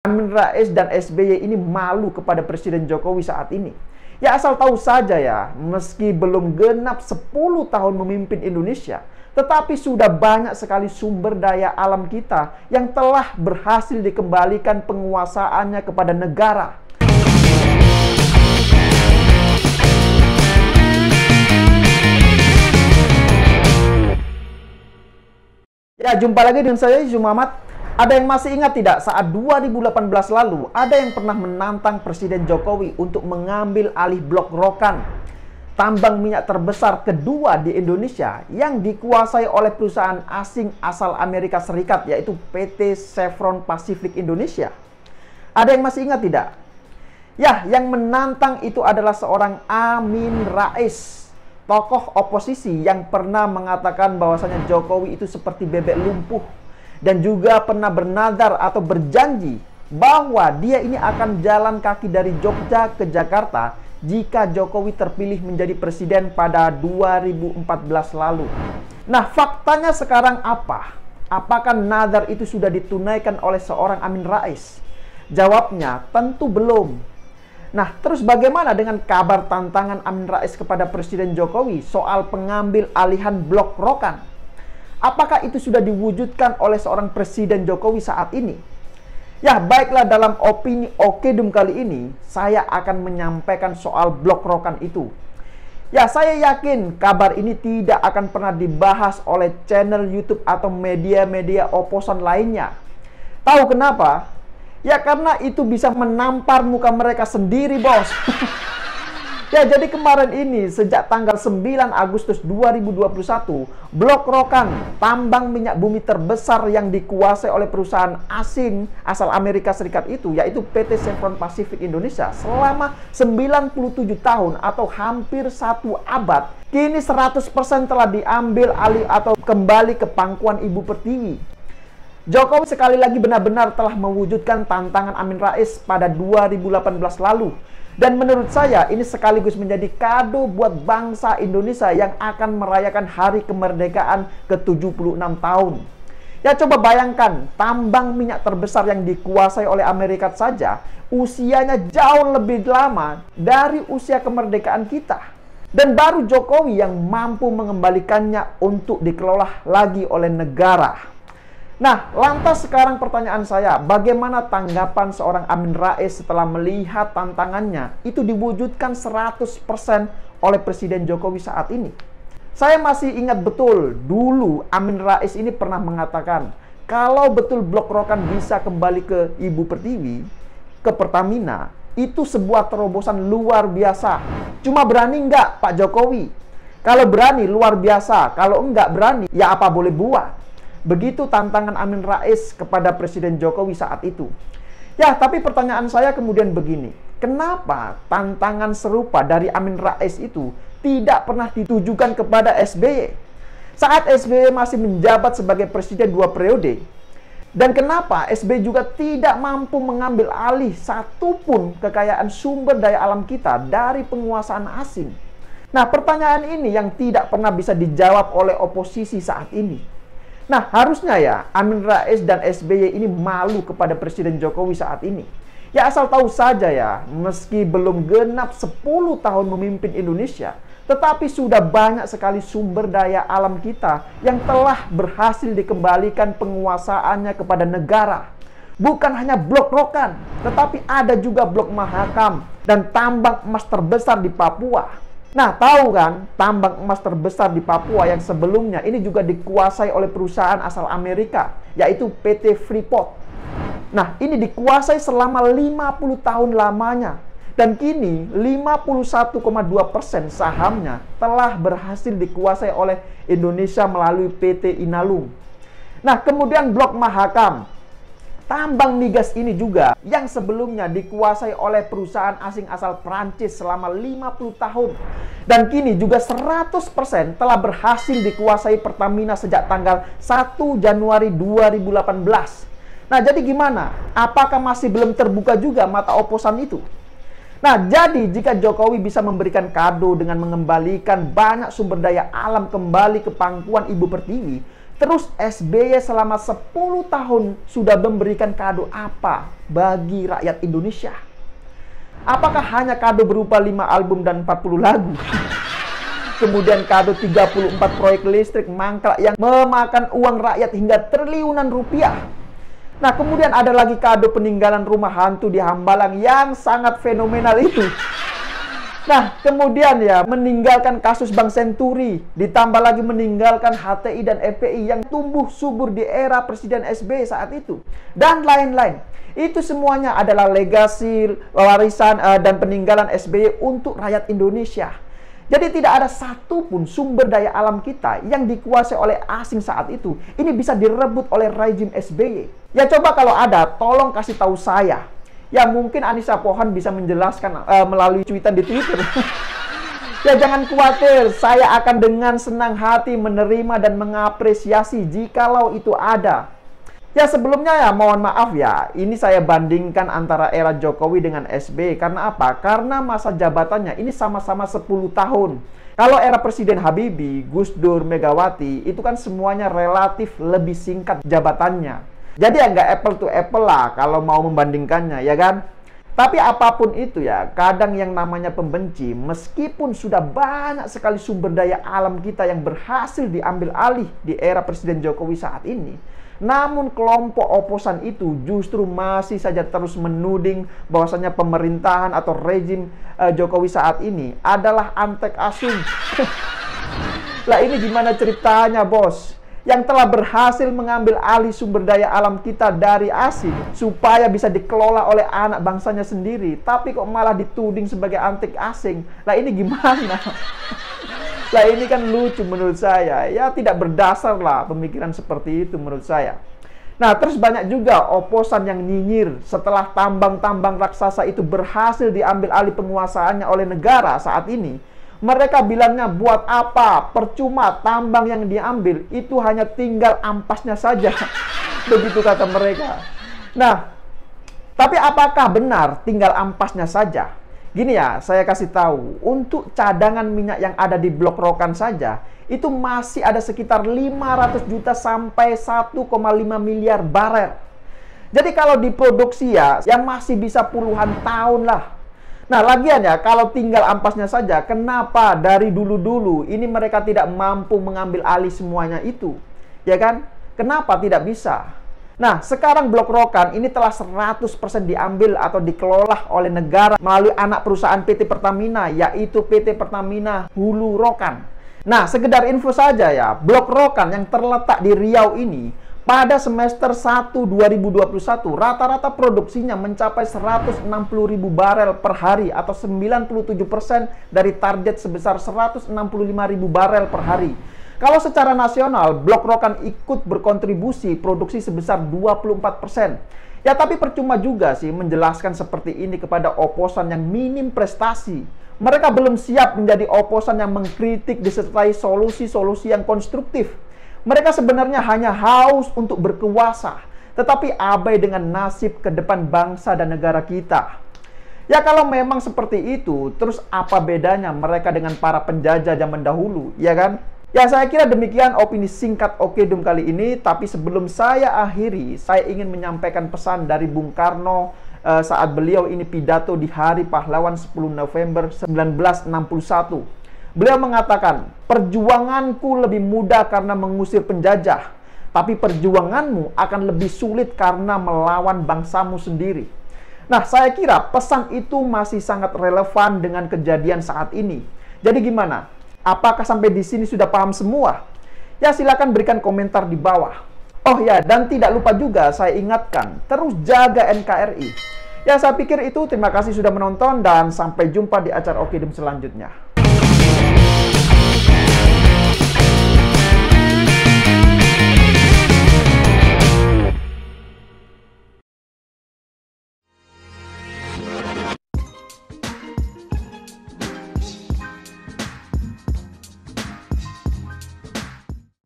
Amin Rais dan SBY ini malu kepada Presiden Jokowi saat ini. Ya asal tahu saja ya, meski belum genap 10 tahun memimpin Indonesia, tetapi sudah banyak sekali sumber daya alam kita yang telah berhasil dikembalikan penguasaannya kepada negara. Ya, jumpa lagi dengan saya, Yusuf Muhammad. Ada yang masih ingat tidak saat 2018 lalu ada yang pernah menantang Presiden Jokowi untuk mengambil alih Blok Rokan, tambang minyak terbesar kedua di Indonesia yang dikuasai oleh perusahaan asing asal Amerika Serikat, yaitu PT Chevron Pacific Indonesia. Ada yang masih ingat tidak? Ya, yang menantang itu adalah seorang Amin Rais, tokoh oposisi yang pernah mengatakan bahwasanya Jokowi itu seperti bebek lumpuh, dan juga pernah bernadar atau berjanji bahwa dia ini akan jalan kaki dari Jogja ke Jakarta jika Jokowi terpilih menjadi presiden pada 2014 lalu. Nah, faktanya sekarang apa? Apakah nadar itu sudah ditunaikan oleh seorang Amin Rais? Jawabnya, tentu belum. Nah, terus bagaimana dengan kabar tantangan Amin Rais kepada Presiden Jokowi soal pengambil alihan Blok Rokan? Apakah itu sudah diwujudkan oleh seorang Presiden Jokowi saat ini? Ya, baiklah, dalam opini Okedum kali ini, saya akan menyampaikan soal Blok Rokan itu. Ya, saya yakin kabar ini tidak akan pernah dibahas oleh channel YouTube atau media-media oposan lainnya. Tahu kenapa? Ya, karena itu bisa menampar muka mereka sendiri, bos. Ya, jadi kemarin ini, sejak tanggal 9 Agustus 2021, Blok Rokan, tambang minyak bumi terbesar yang dikuasai oleh perusahaan asing asal Amerika Serikat itu, yaitu PT Chevron Pacific Indonesia, selama 97 tahun atau hampir 1 abad, kini 100% telah diambil alih atau kembali ke pangkuan Ibu Pertiwi. Jokowi sekali lagi benar-benar telah mewujudkan tantangan Amin Rais pada 2018 lalu. Dan menurut saya ini sekaligus menjadi kado buat bangsa Indonesia yang akan merayakan hari kemerdekaan ke-76 tahun. Ya, coba bayangkan, tambang minyak terbesar yang dikuasai oleh Amerika saja usianya jauh lebih lama dari usia kemerdekaan kita. Dan baru Jokowi yang mampu mengembalikannya untuk dikelola lagi oleh negara. Nah, lantas sekarang pertanyaan saya, bagaimana tanggapan seorang Amin Rais setelah melihat tantangannya itu diwujudkan 100% oleh Presiden Jokowi saat ini? Saya masih ingat betul, dulu Amin Rais ini pernah mengatakan, kalau betul Blok Rokan bisa kembali ke Ibu Pertiwi, ke Pertamina, itu sebuah terobosan luar biasa. Cuma berani nggak Pak Jokowi? Kalau berani, luar biasa. Kalau enggak berani, ya apa boleh buat. Begitu tantangan Amin Rais kepada Presiden Jokowi saat itu. Ya, tapi pertanyaan saya kemudian begini. Kenapa tantangan serupa dari Amin Rais itu tidak pernah ditujukan kepada SBY? Saat SBY masih menjabat sebagai presiden 2 periode. Dan kenapa SBY juga tidak mampu mengambil alih satupun kekayaan sumber daya alam kita dari penguasaan asing? Nah, pertanyaan ini yang tidak pernah bisa dijawab oleh oposisi saat ini. Nah, harusnya ya Amin Rais dan SBY ini malu kepada Presiden Jokowi saat ini. Ya asal tahu saja ya, meski belum genap 10 tahun memimpin Indonesia, tetapi sudah banyak sekali sumber daya alam kita yang telah berhasil dikembalikan penguasaannya kepada negara. Bukan hanya Blok Rokan, tetapi ada juga Blok Mahakam dan tambang emas terbesar di Papua. Nah, tahu kan, tambang emas terbesar di Papua yang sebelumnya ini juga dikuasai oleh perusahaan asal Amerika, yaitu PT Freeport. Nah, ini dikuasai selama 50 tahun lamanya. Dan kini 51,2% sahamnya telah berhasil dikuasai oleh Indonesia melalui PT Inalum. Nah, kemudian Blok Mahakam. Tambang migas ini juga yang sebelumnya dikuasai oleh perusahaan asing asal Prancis selama 50 tahun. Dan kini juga 100% telah berhasil dikuasai Pertamina sejak tanggal 1 Januari 2018. Nah, jadi gimana? Apakah masih belum terbuka juga mata oposan itu? Nah, jadi jika Jokowi bisa memberikan kado dengan mengembalikan banyak sumber daya alam kembali ke pangkuan Ibu Pertiwi, Terus SBY selama 10 tahun sudah memberikan kado apa bagi rakyat Indonesia? Apakah hanya kado berupa 5 album dan 40 lagu? Kemudian kado 34 proyek listrik mangkrak yang memakan uang rakyat hingga triliunan rupiah. Nah, kemudian ada lagi kado peninggalan rumah hantu di Hambalang yang sangat fenomenal itu. Nah, kemudian ya, meninggalkan kasus Bank Senturi, ditambah lagi meninggalkan HTI dan FPI yang tumbuh subur di era Presiden SBY saat itu, dan lain-lain. Itu semuanya adalah legasi, warisan, dan peninggalan SBY untuk rakyat Indonesia. Jadi tidak ada satupun sumber daya alam kita yang dikuasai oleh asing saat itu. Ini bisa direbut oleh rezim SBY. Ya coba kalau ada, tolong kasih tahu saya. Ya mungkin Anissa Pohan bisa menjelaskan melalui cuitan di Twitter. Ya jangan khawatir, saya akan dengan senang hati menerima dan mengapresiasi jikalau itu ada. Ya sebelumnya ya mohon maaf ya, ini saya bandingkan antara era Jokowi dengan SBY. Karena apa? Karena masa jabatannya ini sama-sama 10 tahun. Kalau era Presiden Habibie, Gus Dur, Megawati, itu kan semuanya relatif lebih singkat jabatannya. Jadi ya nggak apple to apple lah kalau mau membandingkannya, ya kan? Tapi apapun itu ya, kadang yang namanya pembenci, meskipun sudah banyak sekali sumber daya alam kita yang berhasil diambil alih di era Presiden Jokowi saat ini, namun kelompok oposan itu justru masih saja terus menuding bahwasanya pemerintahan atau rezim Jokowi saat ini adalah antek asing. Lah ini gimana ceritanya, bos? Yang telah berhasil mengambil alih sumber daya alam kita dari asing supaya bisa dikelola oleh anak bangsanya sendiri, tapi kok malah dituding sebagai antek asing. Lah ini gimana? Lah ini kan lucu menurut saya. Ya tidak berdasar lah pemikiran seperti itu menurut saya. Nah terus banyak juga oposan yang nyinyir setelah tambang-tambang raksasa itu berhasil diambil alih penguasaannya oleh negara saat ini. Mereka bilangnya buat apa? Percuma, tambang yang diambil itu hanya tinggal ampasnya saja. Begitu kata mereka. Nah, tapi apakah benar tinggal ampasnya saja? Gini ya, saya kasih tahu, untuk cadangan minyak yang ada di Blok Rokan saja, itu masih ada sekitar 500 juta sampai 1,5 miliar barel. Jadi kalau diproduksi ya masih bisa puluhan tahun lah. Nah, lagian ya, kalau tinggal ampasnya saja, kenapa dari dulu-dulu ini mereka tidak mampu mengambil alih semuanya itu? Ya kan? Kenapa tidak bisa? Nah, sekarang Blok Rokan ini telah 100% diambil atau dikelola oleh negara melalui anak perusahaan PT Pertamina, yaitu PT Pertamina Hulu Rokan. Nah, sekedar info saja ya, Blok Rokan yang terletak di Riau ini, pada semester 1 2021, rata-rata produksinya mencapai 160.000 barel per hari atau 97% dari target sebesar 165.000 barel per hari. Kalau secara nasional, Blok Rokan ikut berkontribusi produksi sebesar 24%. Ya tapi percuma juga sih menjelaskan seperti ini kepada oposan yang minim prestasi. Mereka belum siap menjadi oposan yang mengkritik disertai solusi-solusi yang konstruktif. Mereka sebenarnya hanya haus untuk berkuasa, tetapi abai dengan nasib ke depan bangsa dan negara kita. Ya kalau memang seperti itu, terus apa bedanya mereka dengan para penjajah zaman dahulu, ya kan? Ya saya kira demikian opini singkat Okedum kali ini, tapi sebelum saya akhiri, saya ingin menyampaikan pesan dari Bung Karno saat beliau ini pidato di Hari Pahlawan 10 November 1961. Beliau mengatakan, perjuanganku lebih mudah karena mengusir penjajah, tapi perjuanganmu akan lebih sulit karena melawan bangsamu sendiri. Nah, saya kira pesan itu masih sangat relevan dengan kejadian saat ini. Jadi gimana? Apakah sampai di sini sudah paham semua? Ya silakan berikan komentar di bawah. Oh ya, dan tidak lupa juga saya ingatkan, terus jaga NKRI. Ya saya pikir itu, terima kasih sudah menonton dan sampai jumpa di acara Okedum selanjutnya.